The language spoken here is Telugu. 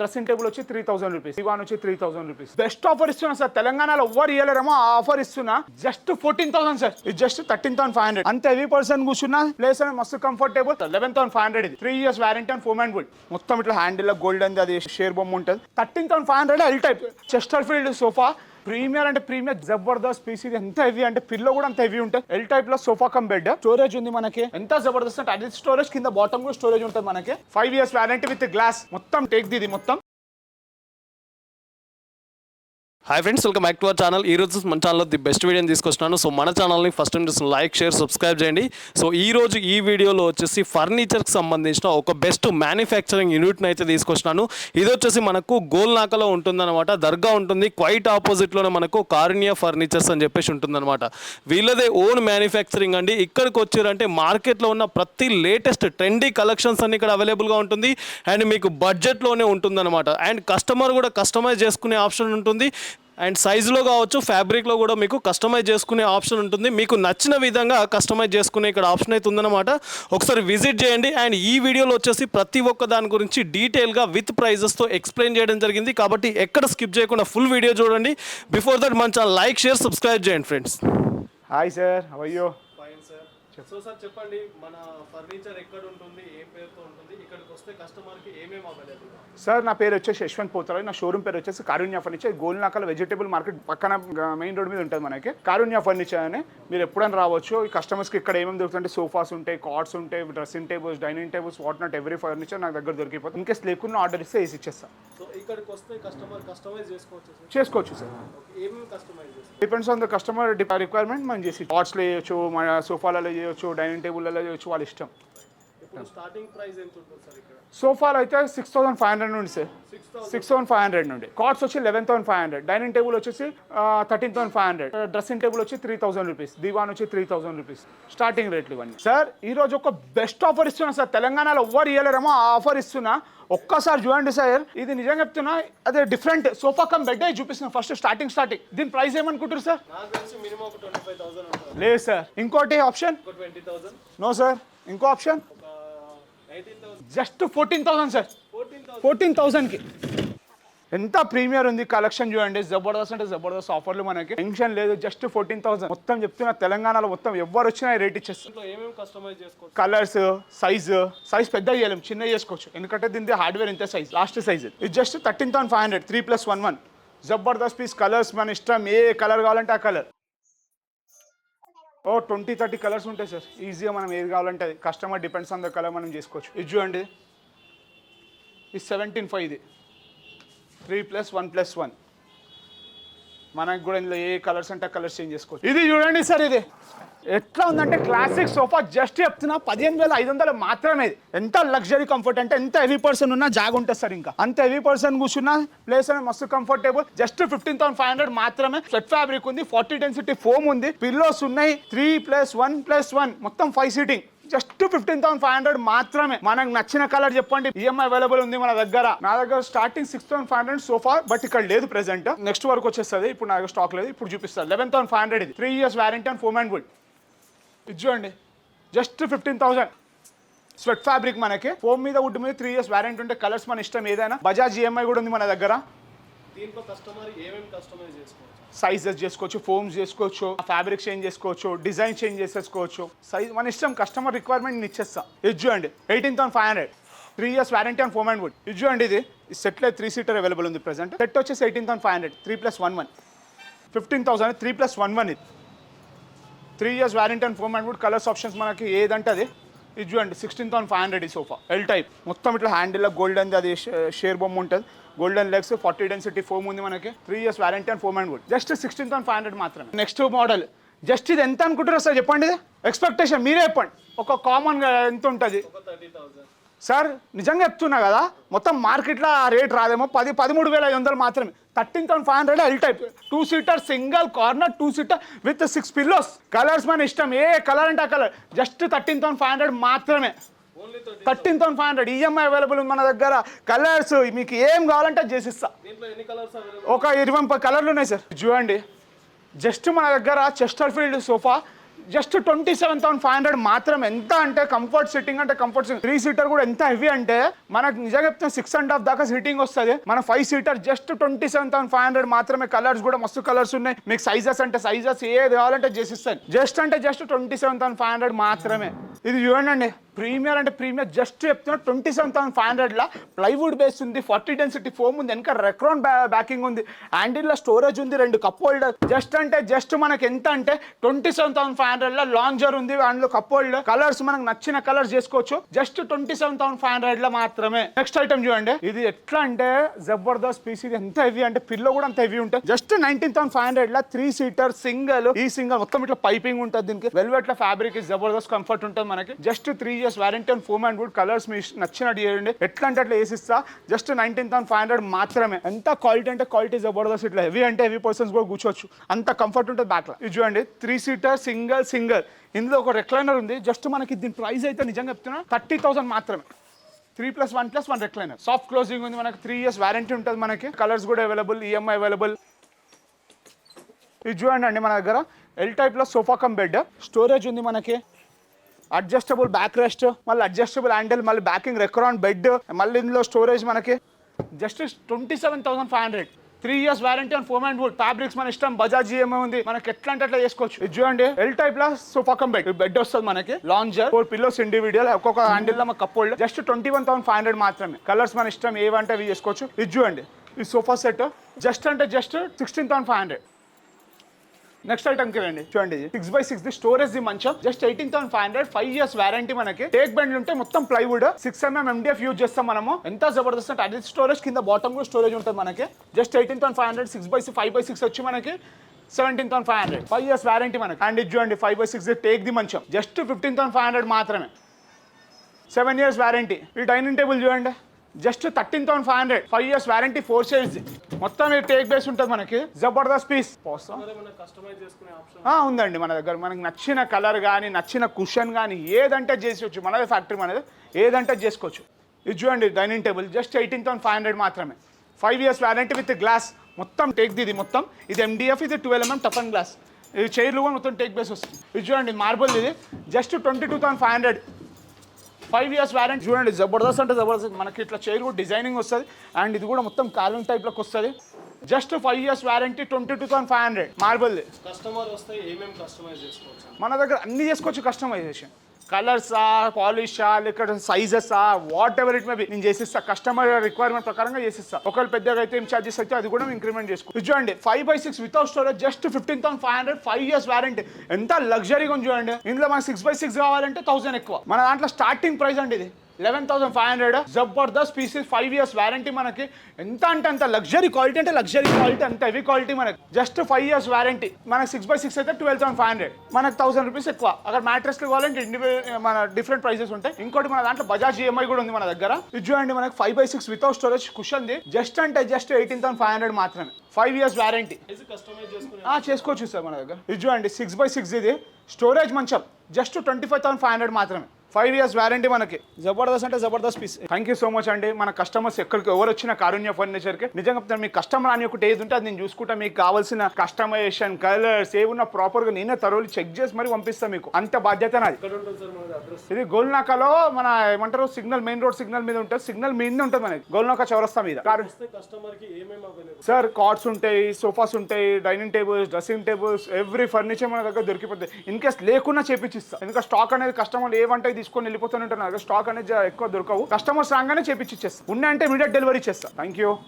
డ్రెస్సింగ్ టేబుల్ వచ్చి 3000 రూపీస్, దివాన్ వచ్చి 3000 రూపీస్. బెస్ట్ ఆఫర్ ఇస్తున్నా సార్, తెలంగాణలో ఎవ్వరు ఇవ్వలేరేమో ఆ ఆఫర్ ఇస్తున్నా. జస్ట్ 14,000 సార్, ఇది జస్ట్ 13,500. అంత హెవీ పర్సన్ కూర్చున్నా ప్లేస్ అనేది మస్తు కంఫర్టబుల్. 11,500 ఇది 3 years warranty and foam and wood. మొత్తం ఇట్లా హ్యాండిల్ గోల్డ్ అంది, అది షేర్ బొమ్మ ఉంటుంది. 13,500 L type chesterfield sofa. Premier అంటే ప్రీమియర్ జబర్దస్త్ పీస్. ఇది ఎంత హెవీ అంటే పిల్లో కూడా అంత హెవీ ఉంటుంది. ఎల్ టైప్ లో సోఫా కమ్ బెడ్. స్టోరేజ్ ఉంది మనకి, ఎంత జబర్దస్త్ అంటే అది స్టోరేజ్ కింద బాటమ్ కూడా స్టోరేజ్ ఉంటుంది మనకి. 5 years వారంటీ విత్ గ్లాస్. మొత్తం టేక్ ది మొత్తం. Hi friends, welcome back to our channel. ఈ రోజు మన ఛానల్లో ది బెస్ట్ వీడియోని తీసుకొస్తున్నాను. సో మన ఛానల్ని ఫస్ట్ టైం చూసిన లైక్, షేర్, సబ్స్క్రైబ్ చేయండి. సో ఈ రోజు ఈ వీడియోలో వచ్చేసి ఫర్నిచర్కి సంబంధించిన ఒక బెస్ట్ మ్యానుఫ్యాక్చరింగ్ యూనిట్ని అయితే తీసుకొచ్చినాను. ఇది వచ్చేసి మనకు గోల్నాకలో ఉంటుందన్నమాట. దర్గా ఉంటుంది, క్వైట్ ఆపోజిట్లోనే మనకు కారుణ్య ఫర్నిచర్స్ అని చెప్పేసి ఉంటుందన్నమాట. వీళ్ళదే ఓన్ మ్యానుఫ్యాక్చరింగ్ అండి. ఇక్కడికి వచ్చారంటే మార్కెట్లో ఉన్న ప్రతి లేటెస్ట్ ట్రెండీ కలెక్షన్స్ అన్ని ఇక్కడ అవైలబుల్గా ఉంటుంది. అండ్ మీకు బడ్జెట్లోనే ఉంటుందన్నమాట. అండ్ కస్టమర్ కూడా కస్టమైజ్ చేసుకునే ఆప్షన్ ఉంటుంది. అండ్ సైజులో కావచ్చు, ఫ్యాబ్రిక్లో కూడా మీకు కస్టమైజ్ చేసుకునే ఆప్షన్ ఉంటుంది. మీకు నచ్చిన విధంగా కస్టమైజ్ చేసుకునే ఇక్కడ ఆప్షన్ అయితే ఉందన్నమాట. ఒకసారి విజిట్ చేయండి. అండ్ ఈ వీడియోలో వచ్చేసి ప్రతి ఒక్క దాని గురించి డీటెయిల్గా విత్ ప్రైజెస్తో ఎక్స్ప్లెయిన్ చేయడం జరిగింది. కాబట్టి ఎక్కడ స్కిప్ చేయకుండా ఫుల్ వీడియో చూడండి. బిఫోర్ దట్ మన ఛానల్ లైక్, షేర్, సబ్స్క్రైబ్ చేయండి friends. Hi sir, how are you? Fine sir. So sir చెప్పండి, మన ఫర్నిచర్ ఎక్కడ ఉంటుంది, ఏ పేరుతో ఉంటుంది, ఇక్కడికి వస్తే కస్టమర్కి ఏమేమి అవైలబుల్? సార్ నా పేరు వచ్చేసి యశ్వంత్ పోతరాజు. నా షోరూమ్ పేరు వచ్చేసి కారుణ్య ఫర్నిచర్. గోల్నాకల్ వెజిటేబుల్ మార్కెట్ పక్కన మెయిన్ రోడ్ మీద ఉంటుంది మనకి కారుణ్య ఫర్నిచర్ అని. మీరు ఎప్పుడైనా రావచ్చు. ఈ కస్టమర్స్కి ఇక్కడ ఏమేమి దొరుకుతుంటే సోఫాస్ ఉంటాయి, కార్డ్స్ ఉంటాయి, dressing tables, dining tables, what not every furniture నాకు దగ్గర దొరికిపోతుంది. ఇన్కేస్ లేకుండా ఆర్డర్ ఇస్తే వేసి ఇచ్చేస్తాను. సో ఇక్కడికి వస్తే కస్టమర్ కస్టమైజ్ చేసుకోవచ్చు సార్. ఏమేమి కస్టమైజ్ చేస్తారు? Depends on the customer requirement. మనం చేసి కార్డ్స్లో చేయొచ్చు, మన సోఫాలలో చేయొచ్చు, డైనింగ్ టేబుల్లలో చేయొచ్చు, వాళ్ళ ఇష్టం. స్టార్టింగ్ ప్రైస్ ఎంత ఉంటుంది సార్ ఇక్కడ? సోఫాలు అయితే 6,500 నుండి సార్. 6,500 నుండి. కార్డ్స్ వచ్చి 11,500. డైనింగ్ టేబుల్ వచ్చేసి 13,500. డ్రెస్సింగ్ టేబుల్ వచ్చి 3,000 రూపీస్. దివాన్ వచ్చి 3,000 రూపీస్. స్టార్టింగ్ రేట్లు ఇవన్నీ. సార్ ఈ రోజు ఒక బెస్ట్ ఆఫర్ ఇస్తున్నా సార్, తెలంగాణలో ఎవ్వరు ఇవ్వలేరేమో ఆ ఆఫర్ ఇస్తున్నా. ఒక్కసారి చూడండి సార్, ఇది నిజంగా చెప్తున్నా. అదే డిఫరెంట్ సోఫా కమ్ బెడ్ చూపిస్తున్నా. ఫస్ట్ స్టార్టింగ్ దీని ప్రైస్ ఏమనుకుంటారు సార్? లేదు సార్. ఇంకోటి ఆప్షన్ నో సార్. ఇంకో ఆప్షన్ జస్ట్ 14,000 సార్. 14,000కి ఎంత ప్రీమియర్ ఉంది. కలెక్షన్ చూడండి, జబర్దస్త్ అంటే జబర్దస్త్ ఆఫర్లు. మనకి టెన్షన్ లేదు. జస్ట్ 14,000. మొత్తం చెప్తున్నా, తెలంగాణలో మొత్తం ఎవరు వచ్చినా రేట్ ఇచ్చేస్తారు. కలర్స్, సైజ్ పెద్ద చేయలేము, చిన్న చేసుకోవచ్చు. ఎందుకంటే దీని హార్డ్వేర్ ఇంత సైజ్, లాస్ట్ సైజ్. ఇది జస్ట్ 13,500. 3+1 జబర్దస్త్ పీస్. కలర్స్ మన ఇష్టం, ఏ కలర్ కావాలంటే ఆ కలర్. 20-30 కలర్స్ ఉంటాయి సార్. ఈజీగా మనం ఏది కావాలంటే అది. Customer depends on the colour మనం చేసుకోవచ్చు. ఇది చూడండి, ఇది 17,500. ఇది 3+1+1. మనకు కూడా ఇందులో ఏ కలర్స్ అంటే కలర్స్ చేంజ్ చేసుకోవచ్చు. ఇది చూడండి సార్, ఇది ఎట్లా ఉందంటే క్లాసిక్ సోఫా. జస్ట్ చెప్తున్నా 15,500 మాత్రమే. ఎంత లగ్జరీ కంఫర్ట్ అంటే ఎంత హెవీ పర్సన్ ఉన్నా జాగ ఉంటుంది సార్. ఇంకా అంత హెవీ పర్సన్ కూర్చున్నా ప్లేస్ అనేది మస్తు కంఫర్టబుల్. జస్ట్ 15,500 మాత్రమే. స్వెట్ ఫ్యాబ్రిక్ ఉంది, 40 డెన్సిటీ ఫోమ్ ఉంది, పిల్లోస్ ఉన్నాయి. 3+1+1 మొత్తం 5 సీటింగ్. జస్ట్ 15,500 మాత్రమే. మనకు నచ్చిన కలర్ చెప్పండి, ఈఎంఐ అవైలబుల్ ఉంది మన దగ్గర. నా దగ్గర స్టార్టింగ్ 6,500 సోఫా, బట్ ఇక్కడ లేదు ప్రెసెంట్. నెక్స్ట్ వరకు వచ్చేస్తుంది. ఇప్పుడు నా దగ్గర స్టాక్ లేదు, ఇప్పుడు చూపిస్తాను. 11,500 ఇది 3 years warranty and foam and wood. ఇది చూడండి, జస్ట్ 15,000. స్వెట్ ఫ్యాబ్రిక్ మనకి, ఫోమ్ మీద, వుడ్ మీద 3 years వారంటీ ఉంటే కలర్స్ మన ఇష్టం ఏదైనా. బజాజ్ ఈఎంఐ కూడా ఉంది మన దగ్గర. దీంట్లో కస్టమర్ ఏమేమి కస్టమైజ్ చేసుకోవచ్చు? సైజెస్ చేసుకోవచ్చు, ఫోమ్స్ చేసుకోవచ్చు, ఫ్యాబ్రిక్ చేంజ్ చేసుకోవచ్చు, డిజైన్ చేంజ్ చేసేసుకోవచ్చు. సైజ్ మన ఇష్టం, కస్టమర్ రిక్వైర్మెంట్ ఇచ్చేస్తా. ఇది చూడండి 18,500. 3 years warranty and foam and wood. ఇది చూడండి, ఇది సెట్లో 3 seater అవైలబుల్ ఉంది ప్రెసెంట్. సెట్ వచ్చేసి 18,500. 3+1 15,000. 3+1 ఇది 3 years warranty and foam and wood. Colours options మనకి ఏదంటే అది. ఇది చూడండి 16,500. ఈ సోఫా ఎల్ టైప్. మొత్తం ఇట్లా హ్యాండిల్ గోల్డ్ అంది, అది షేర్ బొమ్మ ఉంటుంది. గోల్డెన్ లెగ్స్, 40 డెన్సిటీ ఫోమ్ ఉంది మనకి. 3 years warranty and foam and wood. Just 16,500 మాత్రమే. నెక్స్ట్ మోడల్ జస్ట్ ఇది ఎంత అనుకుంటారు సార్ చెప్పండి? ఇది ఎక్స్పెక్టేషన్ మీరే చెప్పండి. ఒక కామన్గా ఎంత ఉంటుంది సార్? నిజంగా చెప్తున్నా కదా, మొత్తం మార్కెట్లో ఆ రేట్ రాదేమో. 13,500 మాత్రమే. 13,500 L type. 2 seater single corner, 2 seater with 6 pillows. Colours మన ఇష్టం, ఏ కలర్ అంటే ఆ కలర్. జస్ట్ 13,500 మాత్రమే. 13,500. ఈఎంఐ అవైలబుల్ ఉంది మన దగ్గర. కలర్స్ మీకు ఏం కావాలంటే చేసిస్తా. ఒక 20 కలర్లు ఉన్నాయి సార్. చూడండి, జస్ట్ మన దగ్గర చెస్టర్ ఫీల్డ్ సోఫా జస్ట్ 27,500 మాత్రం. ఎంత అంటే కంఫర్ట్ సిట్టింగ్ అంటే కంఫర్ట్ 3 సీటర్ కూడా ఎంత హెవీ అంటే మనకు నిజంగా చెప్తే 6.5 దాకా సిట్టింగ్ వస్తుంది. మన 5 సీటర్ జస్ట్ 27,500 మాత్రమే. కలర్స్ కూడా మస్తు కలర్స్ ఉన్నాయి. మీకు సైజెస్ అంటే సైజెస్ ఏది కావాలంటే చేసిస్తాను. జస్ట్ అంటే జస్ట్ 27,500 మాత్రమే. ఇది చూడండి ప్రీమియర్ అంటే ప్రీమియర్. జస్ట్ చెప్తున్నా 27,500 లా ప్లైవుడ్ బేస్ ఉంది, 40 డెన్సిటీ ఫోమ్ ఉంది, వెనక రెక్రాన్ బ్యాకింగ్ ఉంది, హ్యాండిల్ లో స్టోరేజ్ ఉంది, 2 కప్ హోల్డర్. జస్ట్ అంటే జస్ట్ మనకి ఎంత అంటే 27,500 లా లాంజర్ ఉంది, అందులో కప్ హోల్డర్. కలర్స్ మనకు నచ్చిన కలర్స్ చేసుకోవచ్చు. జస్ట్ 27,500 లా మాత్రమే. నెక్స్ట్ ఐటమ్ చూడండి. ఇది ఎట్లా అంటే జబర్దస్త్ పీస్. ఇది ఎంత హెవీ అంటే పిల్లో కూడా అంత హెవీ ఉంటుంది. జస్ట్ 19,500 లా 3 సీటర్ సింగల్. ఈ సింగల్ మొత్తం ఇట్లా పైపింగ్ ఉంటుంది. దీనికి వెల్వెట్ లా ఫ్యాబ్రిక్ జబర్దస్త్ కంఫర్ట్ ఉంటుంది మనకి. Just 3 years warranty and foam and wood. Colours మీ నచ్చినట్టు చేయండి. ఎట్లా అంటే అట్లా వేసిస్తా. జస్ట్ 19,500 మాత్రమే. ఎంత క్వాలిటీ అంటే క్వాలిటీ జబర్దస్త్. ఇట్లా హెవీ అంటే హెవీ పర్సన్స్ కూడా కూర్చోవచ్చు. అంత కంఫర్ట్ ఉంటుంది బ్యాక్ లో. ఇది చూడండి 3 సీటర్ సింగల్. ఇందులో ఒక రెక్లైనర్ ఉంది. జస్ట్ మనకి దీని ప్రైస్ అయితే నిజంగా చెప్తున్నా 30,000 మాత్రమే. 3+1+1 రెక్లైనర్. సాఫ్ట్ క్లోజింగ్ ఉంది మనకి. 3 years వారంటీ ఉంటుంది మనకి. కలర్స్ కూడా అవైలబుల్, ఈఎంఐ అవైలబుల్. ఇది చూడండి అండి మన దగ్గర ఎల్ టైప్ లో సోఫా కమ్ బెడ్. స్టోరేజ్ ఉంది మనకి. అడ్జస్టబుల్ బ్యాక్ రెస్ట్, మళ్ళీ అడ్జస్టబుల్ హ్యాండిల్, మళ్ళీ బ్యాకింగ్ రెక్రాన్ బెడ్, మళ్ళీ ఇందులో స్టోరేజ్ మనకి. Just 27,500. 3 years warranty on foam and wood. Fabrics మన ఇష్టం. బజాజ్ ఈఎంఐ ఉంది మనకి. ఎట్లా అంటే అట్లా చేసుకోవచ్చు. ఇది చూడండి ఎల్ టైప్ లో సోఫా కమ్ బెడ్. బెడ్ వస్తుంది మనకి. లాంజర్, 4 పిల్లోస్ ఇండివిడువల్, ఒక్కొక్క హ్యాండిల్ లో కప్ హోల్డర్. జస్ట్ 21,500 మాత్రమే. కలర్స్ మన ఇష్టం ఏవంటే అవి చేసుకోవచ్చు. ఇది చూడండి ఈ సోఫా సెట్. జస్ట్ అంటే జస్ట్ 16,500. నెక్స్ట్ ఐటమ్ కి రండి. చూడండి 6x6 ది స్టోరేజ్ ది మంచం. జస్ట్ 18,500. 5 years వారంటీ మనకి. టేక్ బెండ్ ఉంటే మొత్తం ప్లైవుడ్. 6mm MDF యూజ్ చేస్తాం మనము. ఎంత జబర్దస్త్ అంటే అది స్టోరేజ్. కింద బాటమ్ కూడా స్టోరేజ్ ఉంటుంది మనకి. జస్ట్ 18,500. 6x6 5x6 వచ్చి మనకి 17,500. 5 years వారంటీ మనకి. అండ్ ఇది చూడండి 5x6 ది టేక్ ది మంచం. జస్ట్ 15,500 మాత్రమే. 7 years వారంటీ. ఈ డైనింగ్ టేబుల్ చూడండి జస్ట్ 13,500. 5 years warranty. 4 shades. మొత్తం టేక్ బేస్ ఉంటుంది మనకి. జబర్దస్త్ పీస్. ఉందండి మన దగ్గర. మనకి నచ్చిన కలర్ కానీ నచ్చిన కుషన్ కానీ ఏదంటే చేసుకోవచ్చు. మనది ఫ్యాక్టరీ మనది. ఏదంటే చేసుకోవచ్చు. ఇది చూడండి డైనింగ్ టేబుల్. జస్ట్ 18,500 మాత్రమే. 5 years వారంటీ విత్ గ్లాస్. మొత్తం టేక్ ది. ఇది మొత్తం ఇది MDF. ఇది 12mm టఫ్ అండ్ గ్లాస్. ఇది చైర్లు కూడా మొత్తం టేక్ బేస్ వస్తుంది. ఇది చూడండి మార్బుల్. ఇది జస్ట్ 22,500. 5 years warranty. చూడండి జబర్దస్త్ అంటే జబర్దస్త్. మనకి ఇట్లా చైర్ కూడా డిజైనింగ్ వస్తుంది. అండ్ ఇది కూడా మొత్తం కార్వింగ్ టైప్లోకి వస్తుంది. Just 5 years warranty. 22,500 marble. Customer వస్తే ఏమేమి కస్టమైజ్ చేసుకోవచ్చు? మన దగ్గర అన్ని చేసుకోవచ్చు కస్టమైజేషన్. కలర్సా, పాలిషా, లేకపోతే సైజెసా, whatever it may be నేను చేసిస్తా. కస్టమర్ రిక్వైర్మెంట్ ప్రకారంగా చేసిస్తా. ఒకవేళ పెద్దగా అయితే ఏం చార్జెస్ అయితే అది కూడా ఇంక్రిమెంట్ చేసుకోవచ్చు. చూడండి 5x6 without storage. Just 15,500. 5 years warranty. ఎంత లగ్జరీగా ఉంది చూడండి. ఇందులో మనకి 6x6 కావాలంటే 1000 ఎక్కువ. మన దాంట్లో స్టార్టింగ్ ప్రైస్ అండి ఇది 11,500. జబర్దస్త్ పీసెస్. 5 years వారంటీ మనకి. ఎంత అంటే అంత లగ్జరీ క్వాలిటీ అంటే లగ్జరీ క్వాలిటీ. అంత హెవీ క్వాలిటీ మనకి. Just 5 years warranty. మనకి 6x6 అయితే 12,500. మనకు 1000 రూపీస్ ఎక్కువ. అక్కడ మ్యాట్రెస్ కావాలంటే మన డిఫరెంట్ ప్రైసెస్ ఉంటాయి. ఇంకోటి మన దాంట్లో బజాజ్ ఈఎంఐ కూడా ఉంది మన దగ్గర. ఇది చూడండి మనకి 5x6 without storage cushion the. Just అంటే జస్ట్ 18,500 మాత్రమే. 5 years వారంటీ. చేసుకోవచ్చు సార్ మన దగ్గర. ఇది చూడండి 6x6 ఇది స్టోరేజ్ మంచం. జస్ట్ 25,500 మాత్రమే. 5 years వారంటీ మనకి. జబర్దస్త్ అంటే జబర్దస్త్ piece. Thank you so much అండి. మన కస్టమర్స్ ఎక్కడికి ఎవరు వచ్చిన కారుణ్య ఫర్నిచర్కి నిజంగా చెప్తాను. మీ కస్టమర్ అని ఒకటి ఏది ఉంటే అది నేను చూసుకుంటా. మీకు కావాల్సిన కస్టమైజేషన్, కలర్స్ ఏమున్నా ప్రాపర్గా నేనే తరోలి చెక్ చేసి మరి పంపిస్తాను మీకు. అంత బాధ్యత నాది. ఇది గోల్నాకాలో మన ఏమంటారు సిగ్నల్, మెయిన్ రోడ్ సిగ్నల్ మీద ఉంటుంది. సిగ్నల్ మీద ఉంటుంది మనకి. గోల్నాకా చౌరస్తా మీద. సార్ కార్డ్స్ ఉంటాయి, సోఫాస్ ఉంటాయి, dining tables, dressing tables, every furniture మన దగ్గర దొరికిపోతుంది. ఇన్ కేస్ లేకున్నా చేపించిస్తాం. ఎందుకంటే స్టాక్ అనేది కస్టమర్లు ఏమంటే తీసుకొని వెళ్ళిపోతుంటారు. స్టాక్ అనేది ఎక్కువ దొరకవు. కస్టమర్స్ రాగానే చేపించి ఇచ్చేస్తాం. ఉన్నాయంటే ఇమీడియట్ డెలివరీ చేస్తాం. Thank you.